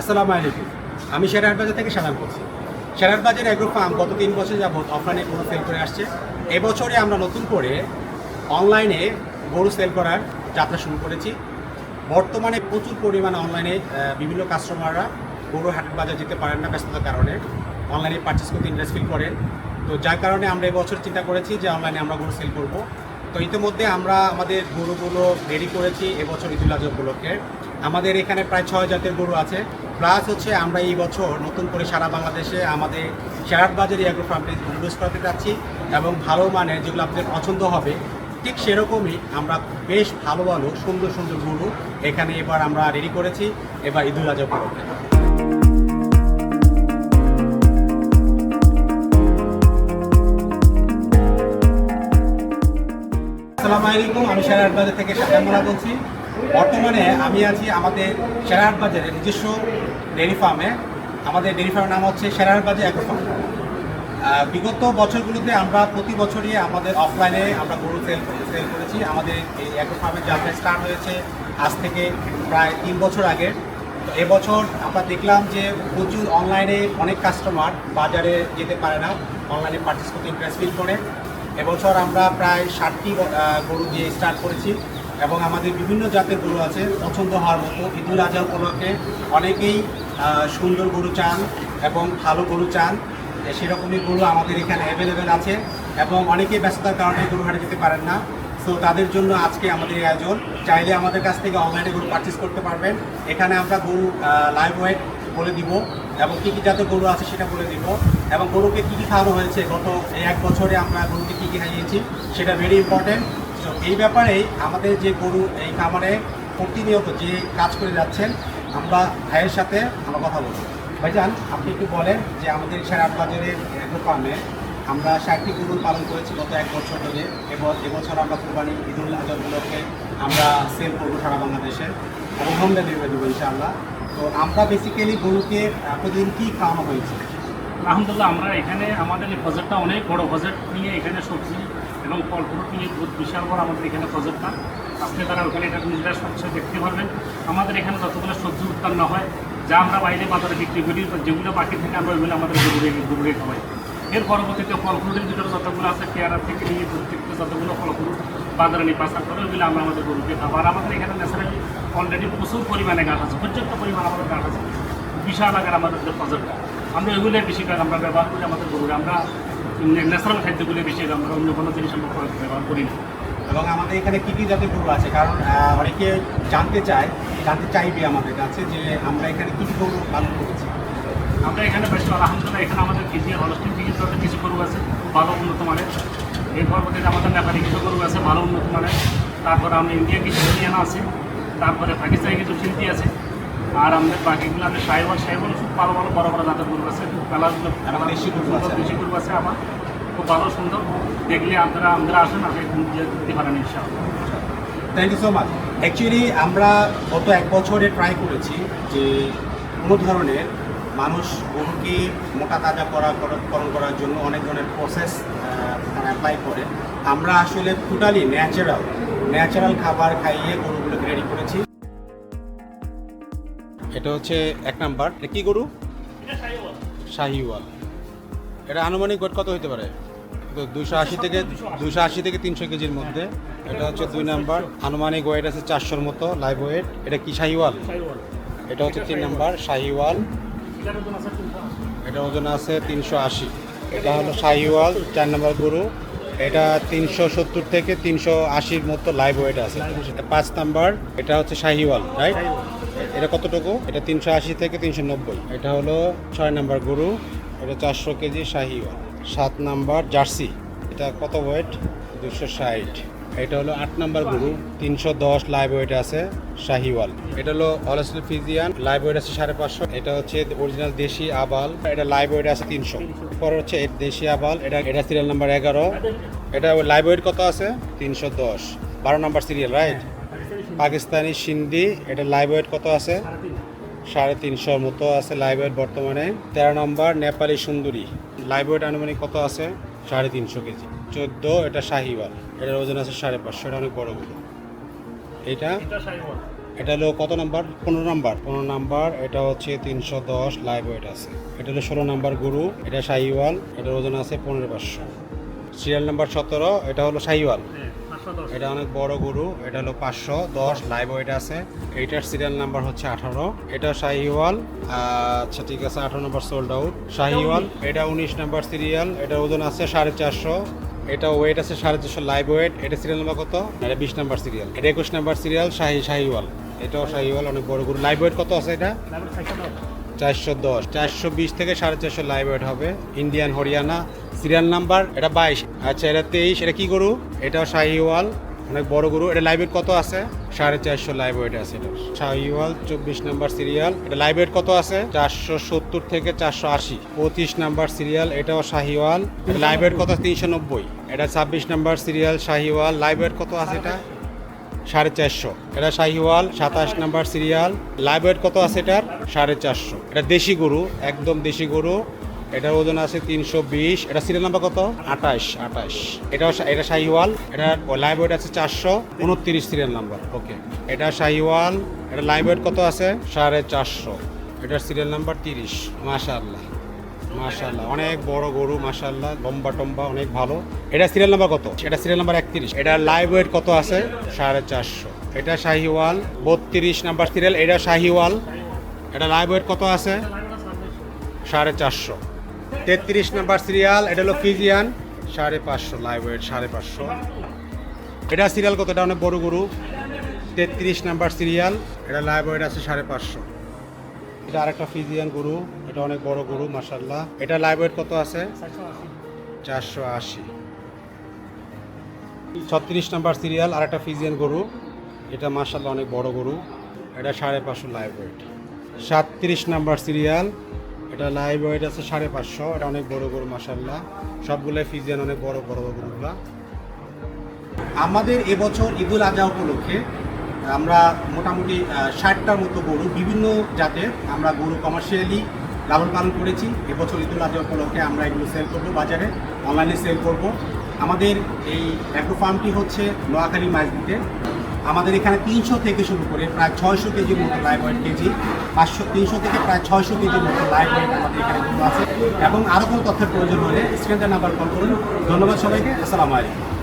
আসসালামু আলাইকুম। আমি শেরহাট বাজার থেকে সালাম করছি। শেরহাট বাজার এগ্রো ফার্ম গত 3 বছর যাবৎ অফলাইনে গরু সেল করে আসছে। এবছরে আমরা নতুন করে অনলাইনে গরু সেল করার যাত্রা শুরু করেছি। বর্তমানে প্রচুর পরিমাণে অনলাইনে বিভিন্ন কাস্টমাররা গরু হাটের বাজার যেতে পারেন না ব্যস্ততার কারণে, অনলাইনে পারচেস করতে ইন্টারেস্ট ফিল করেন। তো যার কারণে আমরা এবছর চিন্তা করেছি যে অনলাইনে আমরা গরু সেল করব। তো ইতিমধ্যে আমরা আমাদের গরুগুলো রেডি করেছি এবছর ঈদুল আজহা উপলক্ষে। আমাদের এখানে প্রায় 6 জাতের গরু আছে। প্লাস হচ্ছে আমরা এই বছর নতুন করে সারা বাংলাদেশে আমাদের শেরহাট বাজারে এগ্রো ফার্মে ইনভেস করতে যাচ্ছি এবং ভালো মানের যেগুলো আপনাদের পছন্দ হবে ঠিক সেরকমই আমরা বেশ ভালো ভালো সুন্দর সুন্দর গরু এখানে এবার আমরা রেডি করেছি এবার ঈদুল আজহা উপলক্ষে। আসসালামু আলাইকুম, আমি শেরহাট বাজার থেকে শাকামুল্লাহ বলছি। বর্তমানে আমি আছি আমাদের শেরহাট বাজারের নিজস্ব ডেয়ারি ফার্মে। আমাদের ডেয়ারি ফার্মের নাম হচ্ছে শেরহাট বাজার এগ্রো ফার্ম। বিগত বছরগুলোতে আমরা প্রতি বছরই আমাদের অফলাইনে আমরা গরু সেল করেছি। আমাদের এই এগ্রো ফার্মের যাত্রা স্টার্ট হয়েছে আজ থেকে প্রায় 3 বছর আগে। তো এবছর আমরা দেখলাম যে প্রচুর অনলাইনে অনেক কাস্টমার বাজারে যেতে পারে না, অনলাইনে পারচেস করতে ইন্টারেস্ট ফিল করে। এবছর আমরা প্রায় 60টি গরু দিয়ে স্টার্ট করেছি এবং আমাদের বিভিন্ন জাতের গরু আছে পছন্দ হওয়ার মতো। ঈদুল আজহা উপলক্ষে অনেকেই সুন্দর গরু চান এবং ভালো গরু চান, সেরকমই গরু আমাদের এখানে অ্যাভেলেবেল আছে এবং অনেকেই ব্যস্ততার কারণে গরু হাটে যেতে পারেন না। সো তাদের জন্য আজকে আমাদের এই আয়োজন। চাইলে আমাদের কাছ থেকে অনলাইনে গরু পারচেস করতে পারবেন। এখানে আমরা গরু লাইভ ওয়েট বলে দিব এবং কী কী জাতের গরু আছে সেটা বলে দিব এবং গরুকে কী কী খাওয়ানো হয়েছে গত এই 1 বছরে আমরা গরুকে কী কী খাইয়েছি সেটা ভেরি ইম্পর্টেন্ট। তো এই ব্যাপারেই আমাদের যে গরু এই খামারে প্রতিনিয়ত যে কাজ করে যাচ্ছেন আমরা ভাইয়ের সাথে আমরা কথা বলবো। ভাইজান, আপনি একটু বলেন যে আমাদের শেরহাট বাজারের এগ্রো ফার্মে আমরা 60টি গরু পালন করেছি গত 1 বছর ধরে এবং এবছর আমরা কুরবানি ঈদুল আজহা উপলক্ষে আমরা সেল করবো সারা বাংলাদেশে এবং হোম ডেলিভারি দেবো ইনশাআল্লাহ। তো আমরা বেসিক্যালি গরুকে প্রতিদিন কী খাওয়ানো হয়েছে? আলহামদুলিল্লাহ, আমরা এখানে আমাদের এই বাজেটটা অনেক বড় বাজেট নিয়ে এখানে সবজি এবং ফল ফ্রুট নিয়ে বহুত বিশাল বড় আমাদের এখানে বাজেটটা। আপনি তারা ওখানে এটা নিজেরা সবচেয়ে দেখতে পারবেন। আমাদের এখানে যতগুলো সবজি উৎপন্ন হয় যা আমরা বাইরে বাজারে বিক্রি করি, যেগুলো বাকি থেকে আমরা ওইগুলো আমাদের গরুরে খাওয়াই। এর পরবর্তীতে ফল ফ্রুটের ভিতরে যতগুলো আছে পেয়ারা থেকে নিয়ে প্রত্যেকটা যতগুলো ফল ফ্রুট বাজারে নিয়ে পাচার করে ওইগুলো আমরা আমাদের গরুকে খাবো। আর আমাদের এখানে ন্যাচারালি অলরেডি প্রচুর পরিমাণে গাছ আছে, পর্যাপ্ত পরিমাণ আমাদের গাছ আছে, বিশাল আকার আমাদের যে বাজারটা। আমরা এগুলো বেশিরভাগ আমরা ব্যবহার করি আমাদের গরুরে। আমরা ন্যাচারাল খাদ্যগুলো বেশি আমরা অন্য কোনো জিনিস আমরা ব্যবহার করি না। এবং আমাদের এখানে কী কী জাতের গরু আছে, কারণ অনেকে জানতে চাইবে আমাদের কাছে যে আমরা এখানে কী কী গরু পালন করেছি। আমরা এখানে বেশ আলহামদুলিল্লাহ এখানে আমাদের কেজি হলস্টিন থেকে কিছু গরু আছে ভালো উন্নত মানের। এর পরবর্তীতে আমাদের নেপালি কিছু গরু আছে ভালো উন্নত মানের। তারপরে আমরা ইন্ডিয়া কিছু হরিয়ানা আছে, তারপরে পাকিস্তানি কিছু চিন্তি আছে। আর আমাদের বাকিগুলো আমাদের সাহেবল খুব ভালো ভালো বড় বড় জাতের গরু আছে, কালারগুলো দেশি গরু আছে আমার খুব ভালো সুন্দর। দেখলে আপনারা আসেন, আপনি দিতে পারেন ইনশাআল্লাহ। Thank you so much. Actually আমরা গত 1 বছরে ট্রাই করেছি যে কোনো ধরনের মানুষ গরুকে মোটা তাজাকরণ করার জন্য অনেক ধরনের প্রসেস অ্যাপ্লাই করে। আমরা আসলে টোটালি ন্যাচারাল খাবার খাইয়ে গরুগুলোকে রেডি করেছি। এটা হচ্ছে 1 নাম্বার। এটা কী গরু? শাহিওয়াল। এটা আনুমানিক ওয়েট কত হতে পারে? 280 থেকে 300 কেজির মধ্যে। এটা হচ্ছে 2 নাম্বার, আনুমানিক ওয়েট আছে 400-র মতো লাইভ ওয়েট। এটা কি শাহিওয়াল? এটা হচ্ছে 3 নাম্বার শাহিওয়াল। এটা ওজন আছে 380। এটা হলো শাহিওয়াল 4 নাম্বার গরু। এটা 370 থেকে 380-র মতো লাইভ ওয়েট আছে। 5 নাম্বার, এটা হচ্ছে শাহিওয়াল, রাইট? এটা কতটুকু? এটা 380 থেকে 390। এটা হলো 6 নাম্বার গরু, এটা 400 কেজি শাহিওয়াল। 7 নাম্বার জার্সি, এটা কত ওয়েট? 260। এটা হলো 8 নাম্বার গরু, 310 লাইভ ওয়েট আছে শাহিওয়াল। এটা হলো হলস্টিন ফ্রিজিয়ান, লাইভ ওয়েট আছে 550। এটা হচ্ছে অরিজিনাল দেশি আবাল, এটা লাইভ ওয়েট আছে 300। পরে হচ্ছে দেশি আবাল, এটা সিরিয়াল নাম্বার 11। এটা লাইভ ওয়েট কত আছে? 310, 12 number serial, right? Pakistani Sindhi, এটা লাইভ ওয়েট কত আছে? 350-র মতো আছে লাইভ ওয়েট বর্তমানে। 13 নম্বর নেপালি সুন্দরী, লাইভ ওয়েট আনুমানিক কত আছে? 350 কেজি। 14, এটা শাহিওয়াল, এটার ওজন আছে 550। এটা অনেক বড় গরু। এটা এটা হলো কত নাম্বার? 15 নাম্বার। এটা হচ্ছে 310 লাইভ ওয়েট আছে। এটা হলো 16 নাম্বার গরু, এটা শাহিওয়াল, এটার ওজন আছে 15,500। সিরিয়াল নাম্বার 17, এটা হলো শাহিওয়াল, হ্যাঁ 510। এটা অনেক বড় গরু, এটা হলো 510 লাইভ ওয়েট আছে। এইটার সিরিয়াল নাম্বার হচ্ছে 18, এটা শাহিওয়াল। আচ্ছা ঠিক আছে, 18 নাম্বার সোল্ড আউট শাহিওয়াল। এটা 19 নাম্বার সিরিয়াল, এটার ওজন আছে 450, এটা ওয়েট আছে 450 লাইভ ওয়েট। এটা সিরিয়াল নাম্বার কত? এটা 20 নাম্বার সিরিয়াল। এটা 21 নাম্বার সিরিয়াল শাহিওয়াল, এটাও শাহিওয়াল, অনেক বড় গরু। লাইভ ওয়েট কত আছে এটা? তারপরে 410। 410, 420 থেকে 450 লাইভ ওয়েট হবে। ইন্ডিয়ান হরিয়ানা, সিরিয়াল নাম্বার এটা 22। আচ্ছা এটা 23, এটা কি গরু? এটাও শাহিওয়াল, অনেক বড় গরু। এটা লাইভ ওয়েট কত আছে? 450 লাইভ ওয়েট আছে। এটা শাহিওয়াল 24 নাম্বার সিরিয়াল, এটা লাইভ ওয়েট কত আছে? 470 থেকে 480। 25 নাম্বার সিরিয়াল, এটাও শাহিওয়াল, লাইভ ওয়েট কত? 390। এটা 26 number serial Sahiwal, live weight কত আছে? এটা 450। এটা Sahiwal 27 number serial, live weight কত আছে এটার? 450। এটা দেশি গরু, একদম দেশি গরু, এটার ওজন আছে 320। এটা সিরিয়াল নাম্বার কত? 28। এটা শাহিওয়াল, এটার লাইভ ওয়েট আছে 429 সিরিয়াল নাম্বার। ওকে, এটা শাহিওয়াল, এটা লাইভ ওয়েট কত আছে? 450। এটার সিরিয়াল নাম্বার 30। মাশাআল্লাহ মাশাআল্লাহ, অনেক বড় গরু মাশাআল্লাহ, লম্বা টম্বা অনেক ভালো। এটা সিরিয়াল নাম্বার কত? এটা সিরিয়াল নাম্বার 31। এটা লাইভ ওয়েট কত আছে? 450। এটা শাহিওয়াল 32 নাম্বার সিরিয়াল, এটা শাহিওয়াল, এটা লাইভ ওয়েট কত আছে? 450। 33 নাম্বার সিরিয়াল, এটা হলো ফিজিয়ান, 550 লাইভ ওয়েট, 550। এটা সিরিয়াল কত? এটা অনেক বড় গরু, 33 নাম্বার সিরিয়াল, এটা লাইভ ওয়েট আছে 550। এটা আরেকটা ফিজিয়ান গরু, এটা অনেক বড় গরু মাশাআল্লাহ, এটা লাইভ ওয়েট কত আছে? 480। 36 নাম্বার সিরিয়াল, আরেকটা ফিজিয়ান গরু, এটা মাশাআল্লাহ অনেক বড় গরু, এটা 550 লাইভ ওয়েট। 37 নাম্বার সিরিয়াল, এটা লাইভ ওয়েট আছে 550, এটা অনেক বড় গরু মাশাআল্লাহ, সবগুলো ফিজিয়ান, অনেক বড় বড় গরুগুলা। আমাদের এবছর ঈদুল আজহা উপলক্ষে আমরা মোটামুটি 60টার মতো গরু, বিভিন্ন জাতের আমরা গরু কমার্শিয়ালি লালন পালন করেছি। এবছর ঈদুল আজহা উপলক্ষে আমরা এগুলো সেল করবো, বাজারে অনলাইনে সেল করব। আমাদের এই অ্যাগ্রো ফার্মটি হচ্ছে নোয়াখালী মাঝদিতে। আমাদের এখানে 300 থেকে শুরু করে প্রায় 600 কেজির মতো লাইভ ওয়েট কেজি, 300 থেকে প্রায় 600 কেজির মতো লাইভ ওয়েট আমাদের এখানে গরু আছে। এবং আরও কোনো তথ্যের প্রয়োজন হলে স্ক্রিনের নাম্বার কল করুন। ধন্যবাদ সবাইকে, আসসালামু আলাইকুম।